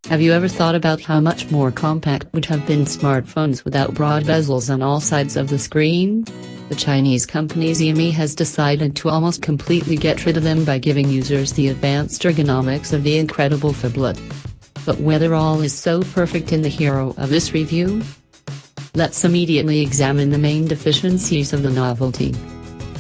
Have you ever thought about how much more compact would have been smartphones without broad bezels on all sides of the screen? The Chinese company Xiaomi has decided to almost completely get rid of them by giving users the advanced ergonomics of the incredible phablet. But whether all is so perfect in the hero of this review? Let's immediately examine the main deficiencies of the novelty.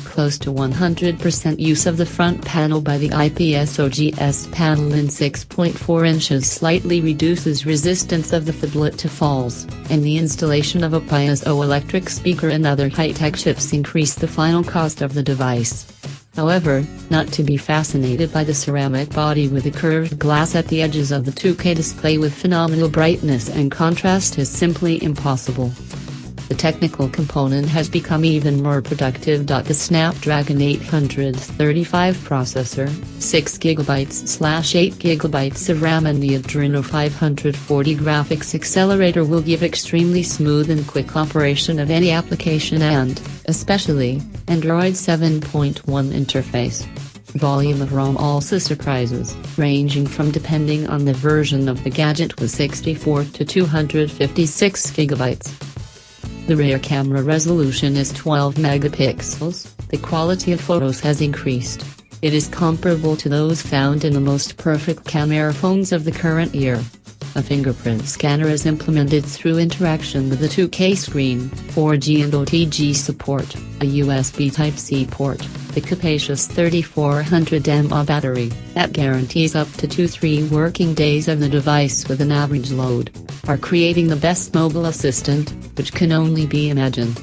Close to 100% use of the front panel by the IPS OGS panel in 6.4 inches slightly reduces resistance of the phablet to falls, and the installation of a piezoelectric speaker and other high-tech chips increase the final cost of the device. However, not to be fascinated by the ceramic body with the curved glass at the edges of the 2K display with phenomenal brightness and contrast is simply impossible. The technical component has become even more productive. The Snapdragon 835 processor, 6GB/8GB of RAM and the Adreno 540 graphics accelerator will give extremely smooth and quick operation of any application and, especially, Android 7.1 interface. Volume of ROM also surprises, ranging from depending on the version of the gadget with 64 to 256 GB. The rear camera resolution is 12 megapixels, the quality of photos has increased. It is comparable to those found in the most perfect camera phones of the current year. A fingerprint scanner is implemented through interaction with the 2K screen, 4G and OTG support, a USB Type-C port, the capacious 3400 mAh battery, that guarantees up to 2-3 working days of the device with an average load, are creating the best mobile assistant, which can only be imagined.